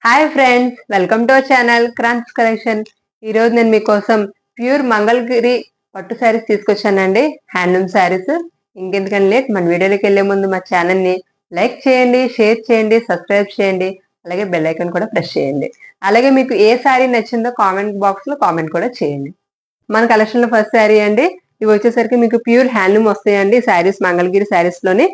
Hi friends, welcome to our channel Kranti collection. ఈ రోజు నేను మీకోసం ప్యూర్ మంగళగిరి పట్టు శారీస్ తీసుకొచ్చానండి. హ్యాండ్లూమ్ శారీస్. ఇంకెందుకని లేట్, మన వీడియోలోకి వెళ్లే ముందు మా ఛానల్ ని లైక్ చేయండి, షేర్ చేయండి, సబ్స్క్రైబ్ చేయండి, అలాగే బెల్ ఐకాన్ కూడా ప్రెస్ చేయండి. అలాగే మీకు ఏ శారీ నచ్చిందో కామెంట్ బాక్స్ లో కామెంట్ కూడా చేయండి. మన కలెక్షన్ లో ఫస్ట్ శారీ అండి. ఇవి వచ్చేసరికి మీకు ప్యూర్ హ్యాండ్లూమ్ వస్తాయండి శారీస్, మంగళగిరి శారీస్ లోని.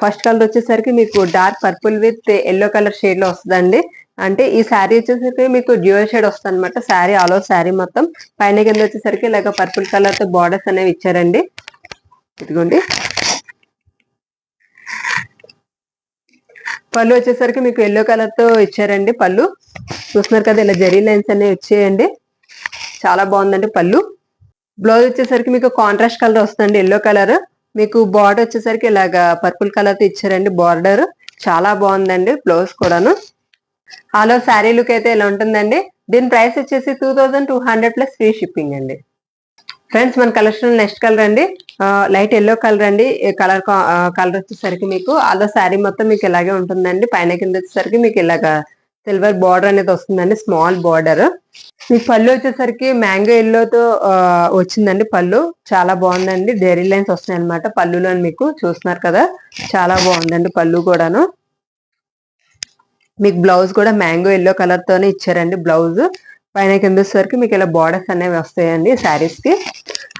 ఫస్ట్ కలర్ వచ్చేసరికి మీకు dark purple with yellow colour shade లో వస్తుందండి. అంటే ఈ శారీ వచ్చేసరికి మీకు డ్యూయల్ షేడ్ వస్తుంది అనమాట. శారీ ఆల్ ఓవర్ శారీ మొత్తం పైన కింద వచ్చేసరికి ఇలాగ పర్పుల్ కలర్ తో బార్డర్స్ అనేవి ఇచ్చారండి. ఇదిగోండి. పళ్ళు వచ్చేసరికి మీకు ఎల్లో కలర్ తో ఇచ్చారండి. పళ్ళు చూస్తున్నారు కదా, ఇలా జరీ లైన్స్ అనేవి వచ్చేయండి. చాలా బాగుందండి పళ్ళు. బ్లౌజ్ వచ్చేసరికి మీకు కాంట్రాస్ట్ కలర్ వస్తుందండి, ఎల్లో కలర్. మీకు బార్డర్ వచ్చేసరికి ఇలాగా పర్పుల్ కలర్ తో ఇచ్చారండి బార్డర్. చాలా బాగుందండి బ్లౌజ్ కూడాను. హలో, శారీ లుక్ అయితే ఇలా ఉంటుందండి. దీని ప్రైస్ వచ్చేసి 2200 ప్లస్ ఫ్రీ షిప్పింగ్ అండి. ఫ్రెండ్స్, మన కలెక్షన్ నెక్స్ట్ కలర్ అండి. లైట్ ఎల్లో కలర్ అండి. కలర్ వచ్చేసరికి మీకు అలా శారీ మొత్తం మీకు ఇలాగే ఉంటుందండి. పైన కింద వచ్చేసరికి మీకు ఇలాగా సిల్వర్ బార్డర్ అనేది వస్తుందండి, స్మాల్ బార్డర్. మీకు పళ్ళు వచ్చేసరికి మ్యాంగో ఎల్లోతో వచ్చిందండి పళ్ళు. చాలా బాగుందండి. డైరీ లైన్స్ వస్తున్నాయి అనమాట పళ్ళులో. మీకు చూస్తున్నారు కదా, చాలా బాగుందండి పళ్ళు కూడాను. మీకు బ్లౌజ్ కూడా మ్యాంగో ఎల్లో కలర్ తోనే ఇచ్చారండి బ్లౌజ్. పైన కింద వచ్చేసరికి మీకు ఇలా బార్డర్స్ అనేవి వస్తాయండి శారీస్ కి.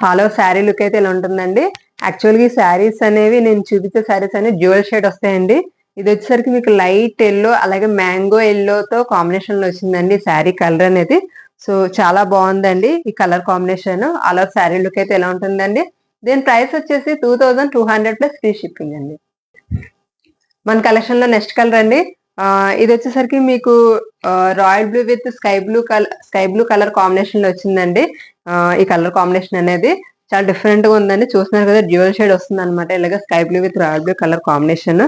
హాలో, శారీ లుక్ అయితే ఇలా ఉంటుందండి. యాక్చువల్గా ఈ శారీస్ అనేవి నేను చూపించే శారీస్ అనేవి డ్యూయల్ షేడ్ వస్తాయండి. ఇది వచ్చేసరికి మీకు లైట్ ఎల్లో అలాగే మ్యాంగో ఎల్లోతో కాంబినేషన్ లో వచ్చిందండి శారీ కలర్ అనేది. సో చాలా బాగుందండి ఈ కలర్ కాంబినేషన్. అలా శారీ లుక్ అయితే ఎలా ఉంటుందండి. దీని ప్రైస్ వచ్చేసి 2200 ప్లస్ ఫ్రీ షిప్పింగ్ అండి. మన కలెక్షన్ లో నెక్స్ట్ కలర్ అండి. ఇది వచ్చేసరికి మీకు royal blue with sky blue colour combination లో వచ్చిందండి. ఈ కలర్ కాంబినేషన్ అనేది చాలా డిఫరెంట్ గా ఉందండి. చూస్తున్నారు కదా, డ్యూయల్ షేడ్ వస్తుంది అనమాట. ఇలాగ sky blue with royal blue colour combination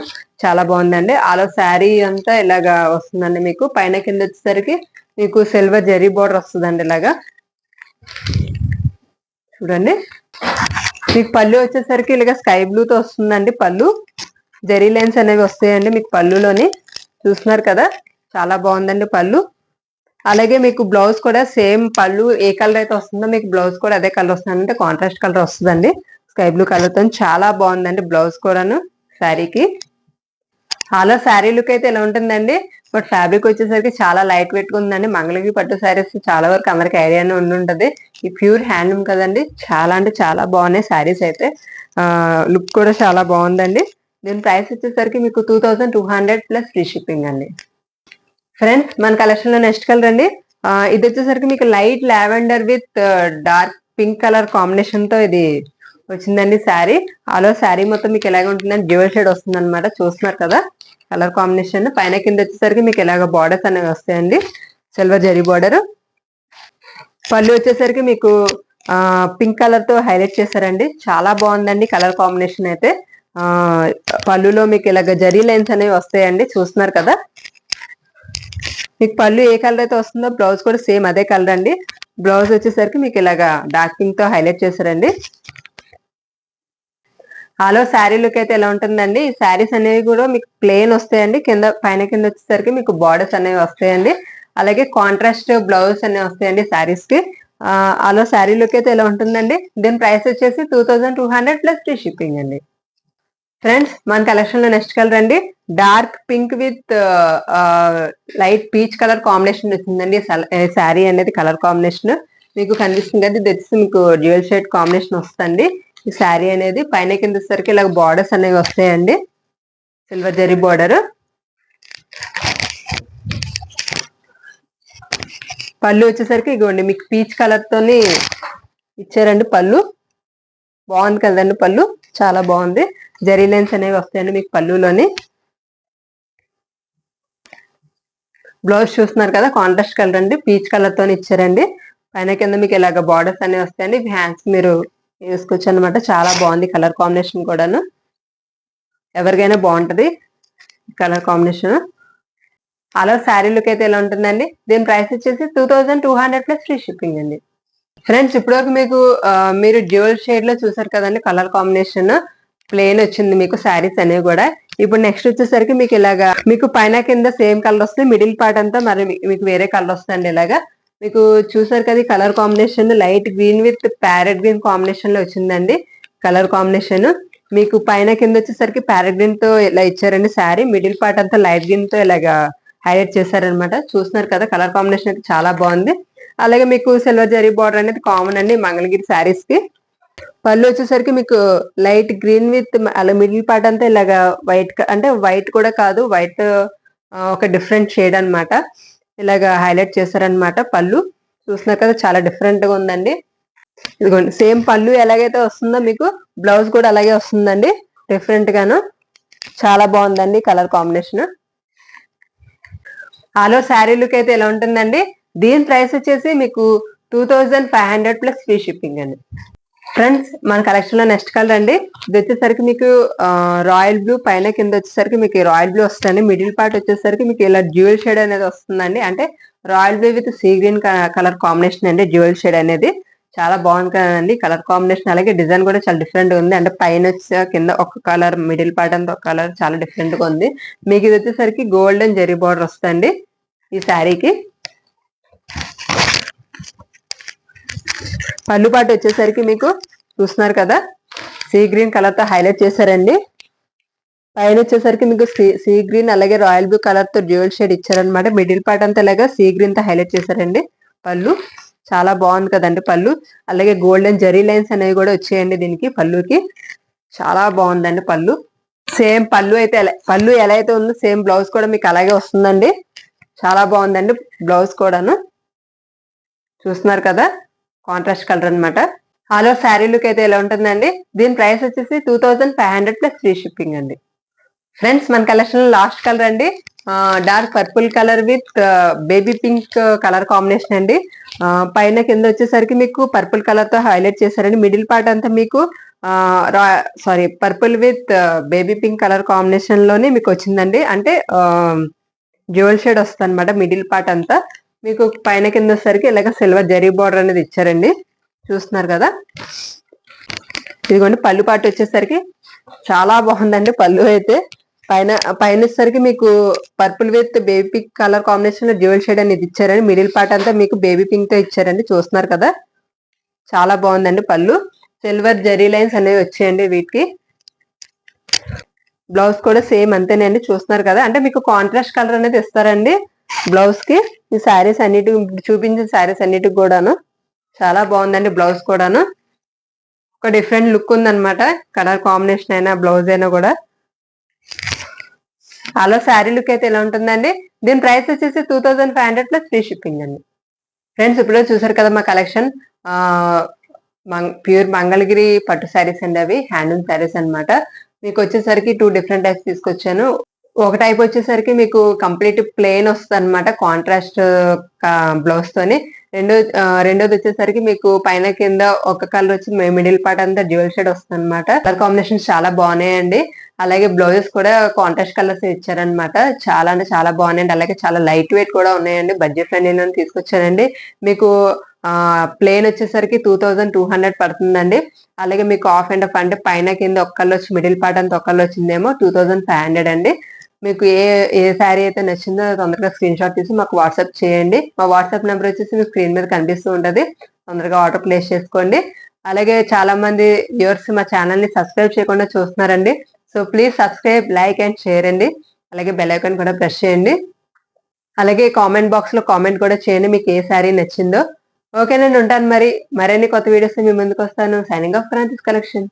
చాలా బాగుందండి. ఆలో శారీ అంతా ఇలాగా వస్తుందండి. మీకు పైన కింద వచ్చేసరికి మీకు సిల్వర్ జెరీ బోర్డర్ వస్తుందండి. ఇలాగా చూడండి. మీకు పళ్ళు వచ్చేసరికి ఇలాగ స్కై బ్లూతో వస్తుందండి పళ్ళు. జెరీ లైన్స్ అనేవి వస్తాయండి మీకు పళ్ళులోని. చూస్తున్నారు కదా, చాలా బాగుందండి పళ్ళు. అలాగే మీకు బ్లౌజ్ కూడా సేమ్ పళ్ళు ఏ కలర్ అయితే వస్తుందో మీకు బ్లౌజ్ కూడా అదే కలర్ వస్తుంది, అంటే కాంట్రాస్ట్ కలర్ వస్తుందండి స్కై బ్లూ కలర్ తో. చాలా బాగుందండి బ్లౌజ్ కూడాను శారీకి. అలా శారీ లుక్ అయితే ఇలా ఉంటుందండి. బట్ ఫ్యాబ్రిక్ వచ్చేసరికి చాలా లైట్ వెయిట్ గా ఉందండి. మంగళగిరి పట్టు శారీస్ చాలా వరకు అందరికి ఐడియానే ఉండుంటది. ఈ ప్యూర్ హ్యాండ్లూమ్ కదండి. చాలా అంటే చాలా బాగున్నాయి శారీస్ అయితే. లుక్ కూడా చాలా బాగుందండి. దీని ప్రైస్ వచ్చేసరికి మీకు 2200 ప్లస్ ఫ్రీ షిప్పింగ్ అండి. ఫ్రెండ్స్, మన కలెక్షన్ లో నెక్స్ట్ కలర్ అండి. ఇది వచ్చేసరికి మీకు light lavender with dark pink colour combination తో ఇది వచ్చిందండి శారీ. అలా శారీ మొత్తం మీకు ఎలాగ ఉంటుందని డ్యూయల్ షేడ్ వస్తుంది అనమాట. చూస్తున్నారు కదా కలర్ కాంబినేషన్. పైన కింద వచ్చేసరికి మీకు ఇలాగ బార్డర్స్ అనేవి వస్తాయండి, సిల్వర్ జరీ బార్డర్. పళ్ళు వచ్చేసరికి మీకు పింక్ కలర్ తో హైలైట్ చేశారండి. చాలా బాగుందండి కలర్ కాంబినేషన్ అయితే. పళ్ళులో మీకు ఇలాగ జరీ లైన్స్ అనేవి వస్తాయండి. చూస్తున్నారు కదా, మీకు పళ్ళు ఏ కలర్ అయితే వస్తుందో బ్లౌజ్ కూడా సేమ్ అదే కలర్ అండి. బ్లౌజ్ వచ్చేసరికి మీకు ఇలాగా డార్క్ పింక్ తో హైలైట్ చేశారండి. హలో, శారీ లుక్ అయితే ఎలా ఉంటుందండి. ఈ శారీస్ అనేవి కూడా మీకు ప్లెయిన్ వస్తాయండి. పైన కింద వచ్చేసరికి మీకు బార్డర్స్ అనేవి వస్తాయండి. అలాగే కాంట్రాస్ట్ బ్లౌజ్ అనేవి వస్తాయండి శారీస్ కి. అలా శారీ లుక్ అయితే ఎలా ఉంటుందండి. దీని ప్రైస్ వచ్చేసి 2200 ప్లస్ ఫ్రీ షిప్పింగ్ అండి. ఫ్రెండ్స్, మన కలెక్షన్ లో నెక్స్ట్ కలర్ అండి. Dark pink with light peach colour combination వచ్చిందండి శారీ అనేది. కలర్ కాంబినేషన్ మీకు కనిపిస్తుంది కదా, ఇది వచ్చి మీకు డ్యూయల్ షేడ్ కాంబినేషన్ వస్తుంది ఈ శారీ అనేది. పైన కింద వచ్చేసరికి ఇలా బార్డర్స్ అనేవి వస్తాయండి, సిల్వర్ జరీ బార్డర్. పళ్ళు వచ్చేసరికి ఇగోండి మీకు పీచ్ కలర్ తోని ఇచ్చారండి పళ్ళు. బాగుంది కదండి పళ్ళు, చాలా బాగుంది. జరీ లైన్స్ అనేవి వస్తాయండి మీకు పళ్ళులోని. బ్లౌజ్ చూస్తున్నారు కదా, కాంట్రాస్ట్ కలర్ అండి, పీచ్ కలర్ తోని ఇచ్చారండి. పైన కింద మీకు ఇలాగ బార్డర్స్ అనేవి వస్తాయండి. హ్యాండ్స్ మీరు వేసుకోవచ్చు అనమాట. చాలా బాగుంది కలర్ కాంబినేషన్ కూడాను. ఎవరికైనా బాగుంటది కలర్ కాంబినేషన్. అలా శారీ లుక్ అయితే ఎలా ఉంటుందండి. దీని ప్రైస్ వచ్చేసి 2200 ప్లస్ ఫ్రీ షిప్పింగ్ అండి. ఫ్రెండ్స్, ఇప్పటివరకు మీకు మీరు డ్యూయల్ షేడ్ లో చూసారు కదండి కలర్ కాంబినేషన్. ప్లేన్ వచ్చింది మీకు శారీస్ అనేవి కూడా. ఇప్పుడు నెక్స్ట్ వచ్చేసరికి మీకు ఇలాగా మీకు పైన కింద సేమ్ కలర్ వస్తుంది, మిడిల్ పార్ట్ అంతా మరి మీకు వేరే కలర్ వస్తుంది. ఇలాగా మీకు చూసారు కదా colour combination light green with parrot green combination లో వచ్చిందండి కలర్ కాంబినేషన్. మీకు పైన కింద వచ్చేసరికి ప్యారెట్ గ్రీన్ తో ఇలా ఇచ్చారండి శారీ, మిడిల్ పార్ట్ అంతా లైట్ గ్రీన్ తో ఇలాగా హైలైట్ చేశారనమాట. చూస్తున్నారు కదా కలర్ కాంబినేషన్ అయితే చాలా బాగుంది. అలాగే మీకు సిల్వర్ జరీ బార్డర్ అనేది కామన్ అండి మంగళగిరి శారీస్ కి. పళ్ళు వచ్చేసరికి మీకు లైట్ గ్రీన్ విత్ అలా మిడిల్ పార్ట్ అంతా ఇలాగా వైట్, అంటే వైట్ కూడా కాదు, వైట్ ఒక డిఫరెంట్ షేడ్ అనమాట, ఇలాగా హైలైట్ చేశారనమాట. పళ్ళు చూస్తున్నారు కదా చాలా డిఫరెంట్ గా ఉందండి. ఇదిగోండి సేమ్ పళ్ళు ఎలాగైతే వస్తుందో మీకు బ్లౌజ్ కూడా అలాగే వస్తుందండి, డిఫరెంట్ గాను చాలా బాగుందండి కలర్ కాంబినేషన్. ఆలో శారీ లుక్ అయితే ఎలా ఉంటుందండి. దీని ప్రైస్ వచ్చేసి మీకు 2500 ప్లస్ ఫ్రీ షిప్పింగ్ అండి. ఫ్రెండ్స్ మన కలెక్షన్ లో నెక్స్ట్ కలర్ అండి. ఇది వచ్చేసరికి మీకు రాయల్ బ్లూ, పైన కింద వచ్చేసరికి మీకు రాయల్ బ్లూ వస్తుంది. మిడిల్ పార్ట్ వచ్చేసరికి మీకు ఇలా డ్యూయల్ షేడ్ అనేది వస్తుందండి, అంటే royal blue with sea green colour combination అండి డ్యూయల్ షేడ్ అనేది. చాలా బాగుంది కదండి కలర్ కాంబినేషన్. అలాగే డిజైన్ కూడా చాలా డిఫరెంట్ గా ఉంది, అంటే పైన వచ్చే కింద ఒక కలర్, మిడిల్ పార్ట్ అంతా ఒక కలర్, చాలా డిఫరెంట్ గా ఉంది. మీకు ఇది వచ్చేసరికి గోల్డెన్ జెరీ బార్డర్ వస్తుంది ఈ శారీకి. పళ్ళు పాటు వచ్చేసరికి మీకు చూస్తున్నారు కదా సీ గ్రీన్ కలర్ తో హైలైట్ చేశారండి. పైన వచ్చేసరికి మీకు సీ గ్రీన్ అలాగే రాయల్ బ్లూ కలర్ తో డ్యూయల్ షేడ్ ఇచ్చారనమాట. మిడిల్ పార్ట్ అంతా ఇలాగా సీ గ్రీన్ తో హైలైట్ చేశారండి. పళ్ళు చాలా బాగుంది కదండి పళ్ళు. అలాగే గోల్డెన్ జరీ లైన్స్ అనేవి కూడా వచ్చాయండి దీనికి పళ్ళుకి, చాలా బాగుందండి పళ్ళు. సేమ్ పళ్ళు అయితే పళ్ళు ఎలా అయితే ఉందో సేమ్ బ్లౌజ్ కూడా మీకు అలాగే వస్తుందండి, చాలా బాగుందండి బ్లౌజ్ కూడాను. చూస్తున్నారు కదా కాంట్రాస్ట్ కలర్ అనమాట. ఆల్ ఓవర్ శారీ లుక్ అయితే ఎలా ఉంటుందండి. దీని ప్రైస్ వచ్చేసి 2500 ప్లస్ ఫ్రీ షిప్పింగ్ అండి. ఫ్రెండ్స్ మన కలెక్షన్ లాస్ట్ కలర్ అండి, dark purple colour with baby pink colour combination అండి. పైన కింద వచ్చేసరికి మీకు పర్పుల్ కలర్ తో హైలైట్ చేశారండి. మిడిల్ పార్ట్ అంతా మీకు purple with baby pink colour combination లోనే మీకు వచ్చిందండి, అంటే జ్యువెల్ షేడ్ వస్తుంది అనమాట. మిడిల్ పార్ట్ అంతా మీకు పైన కింద వచ్చేసరికి ఇలాగ సిల్వర్ జరీ బార్డర్ అనేది ఇచ్చారండి. చూస్తున్నారు కదా. ఇదిగోండి పళ్ళు పాటు వచ్చేసరికి చాలా బాగుందండి పళ్ళు అయితే. పైన వచ్చేసరికి మీకు purple with baby pink colour combination లో డ్యూయల్ షేడ్ అనేది ఇచ్చారండి. మిడిల్ పార్ట్ అంతా మీకు బేబీ పింక్ తో ఇచ్చారండి. చూస్తున్నారు కదా చాలా బాగుందండి పళ్ళు. సిల్వర్ జరీ లైన్స్ అనేవి వచ్చాయండి వీటికి. బ్లౌజ్ కూడా సేమ్ అంతేనండి. చూస్తున్నారు కదా, అంటే మీకు కాంట్రాస్ట్ కలర్ అనేది ఇస్తారండి బ్లౌజ్ కి. ఈ శారీస్ అన్నిటి చూపించిన శారీస్ అన్నిటికి కూడాను చాలా బాగుందండి బ్లౌజ్ కూడాను. ఒక డిఫరెంట్ లుక్ ఉందన్నమాట, కలర్ కాంబినేషన్ అయినా బ్లౌజ్ అయినా కూడా. అలా శారీ లుక్ అయితే ఎలా ఉంటుందండి. దీని ప్రైస్ వచ్చేసి 2500 ప్లస్ ఫ్రీ షిప్పింగ్ అండి. ఫ్రెండ్స్ ఇప్పుడు చూసారు కదా మా కలెక్షన్, ప్యూర్ మంగళగిరి పట్టు శారీస్ అండి, అవి హ్యాండ్లూమ్ శారీస్ అనమాట. మీకు వచ్చేసరికి 2 డిఫరెంట్ టైప్స్ తీసుకొచ్చాను. ఒక టైప్ వచ్చేసరికి మీకు కంప్లీట్ ప్లెయిన్ వస్తుంది అనమాట కాంట్రాస్ట్ బ్లౌజ్ తోని. రెండోది వచ్చేసరికి మీకు పైన కింద ఒక కలర్ వచ్చి మిడిల్ పార్ట్ అంతా డ్యూయల్ షేడ్ వస్తుంది అనమాట. కలర్ కాంబినేషన్ చాలా బాగున్నాయండి. అలాగే బ్లౌజెస్ కూడా కాంట్రాస్ట్ కలర్స్ ఇచ్చారనమాట. చాలా అంటే చాలా బాగున్నాయండి. అలాగే చాలా లైట్ వెయిట్ కూడా ఉన్నాయండి. బడ్జెట్ ఫ్రెండ్లీలో తీసుకొచ్చానండి. మీకు ప్లేన్ వచ్చేసరికి 2200 పడుతుందండి. అలాగే మీకు ఆఫ్ అండ్ ఆఫ్ అంటే పైన కింద ఒక్కళ్ళు వచ్చి మిడిల్ పార్ట్ అంతా ఒక్కళ్ళు వచ్చిందేమో 2500 అండి. మీకు ఏ శారీ అయితే నచ్చిందో తొందరగా స్క్రీన్ షాట్ తీసి మాకు వాట్సాప్ చేయండి. మా వాట్సాప్ నెంబర్ వచ్చేసి మీకు స్క్రీన్ మీద కనిపిస్తూ ఉంటది, తొందరగా ఆర్డర్ ప్లేస్ చేసుకోండి. అలాగే చాలా మంది వ్యూవర్స్ మా ఛానల్ ని సబ్స్క్రైబ్ చేయకుండా చూస్తున్నారండి. So please subscribe, like and share అండి. అలాగే బెల్ ఐకాన్ కూడా ప్రెస్ చేయండి. అలాగే కామెంట్ బాక్స్ లో కామెంట్ కూడా చేయండి మీకు ఏ శారీ నచ్చిందో. ఓకేనండి, ఉంటాను మరి. మరిన్ని కొత్త వీడియోస్ మీ ముందుకు వస్తాను. Signing off Kranti's collection.